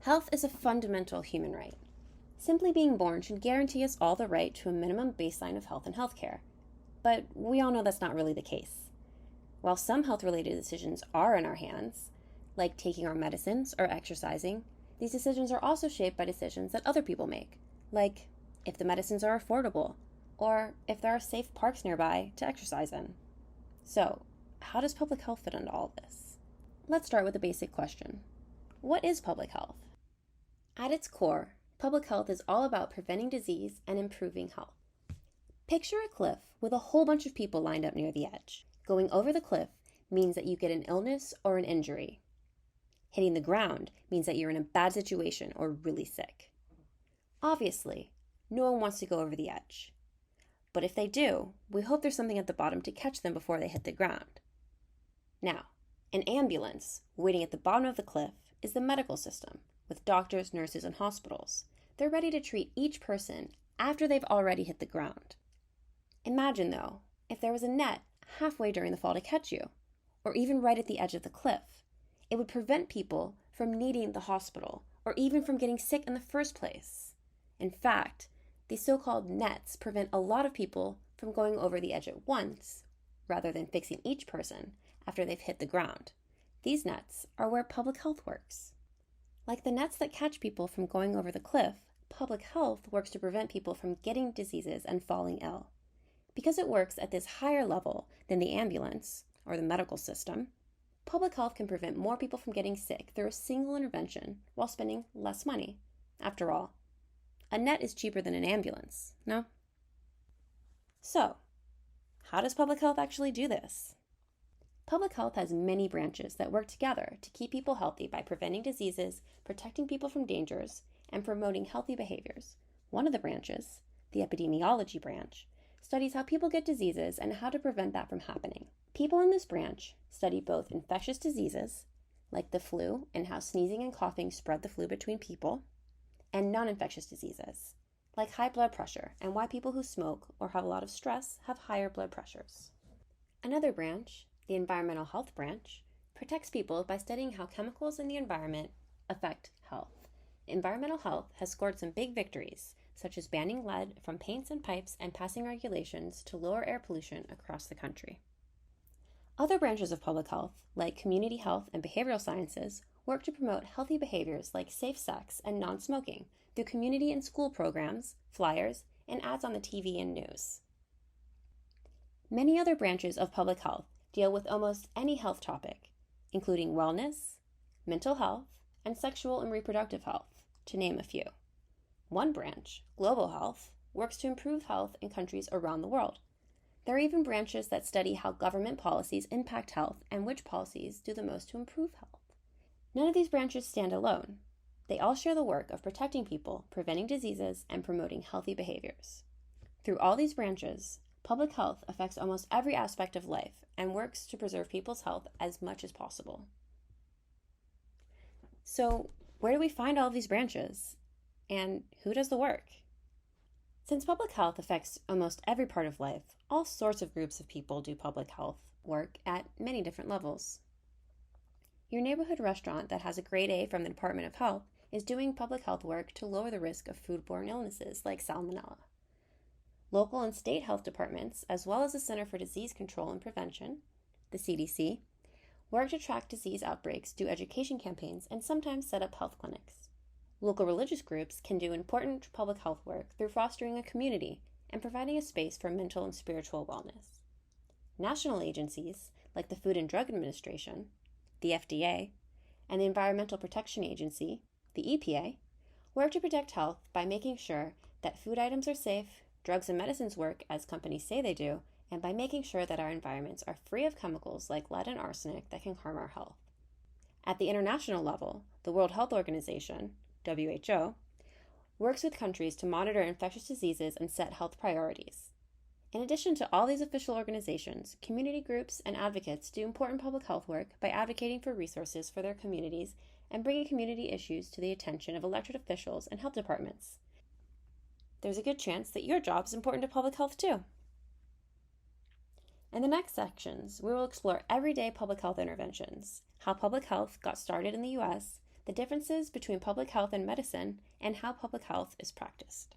Health is a fundamental human right. Simply being born should guarantee us all the right to a minimum baseline of health and healthcare. But we all know that's not really the case. While some health-related decisions are in our hands, like taking our medicines or exercising, these decisions are also shaped by decisions that other people make, like if the medicines are affordable, or if there are safe parks nearby to exercise in. So, how does public health fit into all this? Let's start with a basic question. What is public health? At its core, public health is all about preventing disease and improving health. Picture a cliff with a whole bunch of people lined up near the edge. Going over the cliff means that you get an illness or an injury. Hitting the ground means that you're in a bad situation or really sick. Obviously, no one wants to go over the edge. But if they do, we hope there's something at the bottom to catch them before they hit the ground. Now, an ambulance waiting at the bottom of the cliff is the medical system, with doctors, nurses, and hospitals. They're ready to treat each person after they've already hit the ground. Imagine, though, if there was a net halfway during the fall to catch you, or even right at the edge of the cliff. It would prevent people from needing the hospital, or even from getting sick in the first place. In fact, these so-called nets prevent a lot of people from going over the edge at once, rather than fixing each person after they've hit the ground. These nets are where public health works. Like the nets that catch people from going over the cliff, public health works to prevent people from getting diseases and falling ill. Because it works at this higher level than the ambulance, or the medical system, public health can prevent more people from getting sick through a single intervention while spending less money. After all, a net is cheaper than an ambulance, no? So, how does public health actually do this? Public health has many branches that work together to keep people healthy by preventing diseases, protecting people from dangers, and promoting healthy behaviors. One of the branches, the epidemiology branch, studies how people get diseases and how to prevent that from happening. People in this branch study both infectious diseases, like the flu and how sneezing and coughing spread the flu between people, and non-infectious diseases, like high blood pressure and why people who smoke or have a lot of stress have higher blood pressures. Another branch, the environmental health branch, protects people by studying how chemicals in the environment affect health. Environmental health has scored some big victories, such as banning lead from paints and pipes and passing regulations to lower air pollution across the country. Other branches of public health, like community health and behavioral sciences, work to promote healthy behaviors like safe sex and non-smoking through community and school programs, flyers, and ads on the TV and news. Many other branches of public health deal with almost any health topic, including wellness, mental health, and sexual and reproductive health, to name a few. One branch, global health, works to improve health in countries around the world. There are even branches that study how government policies impact health and which policies do the most to improve health. None of these branches stand alone. They all share the work of protecting people, preventing diseases, and promoting healthy behaviors. Through all these branches, public health affects almost every aspect of life and works to preserve people's health as much as possible. So, where do we find all of these branches? And who does the work? Since public health affects almost every part of life, all sorts of groups of people do public health work at many different levels. Your neighborhood restaurant that has a grade A from the Department of Health is doing public health work to lower the risk of foodborne illnesses like salmonella. Local and state health departments, as well as the Center for Disease Control and Prevention, the CDC, work to track disease outbreaks, do education campaigns, and sometimes set up health clinics. Local religious groups can do important public health work through fostering a community and providing a space for mental and spiritual wellness. National agencies, like the Food and Drug Administration, the FDA, and the Environmental Protection Agency, the EPA, work to protect health by making sure that food items are safe, drugs and medicines work as companies say they do, and by making sure that our environments are free of chemicals like lead and arsenic that can harm our health. At the international level, the World Health Organization, WHO, works with countries to monitor infectious diseases and set health priorities. In addition to all these official organizations, community groups and advocates do important public health work by advocating for resources for their communities and bringing community issues to the attention of elected officials and health departments. There's a good chance that your job is important to public health too. In the next sections, we will explore everyday public health interventions, how public health got started in the U.S., the differences between public health and medicine, and how public health is practiced.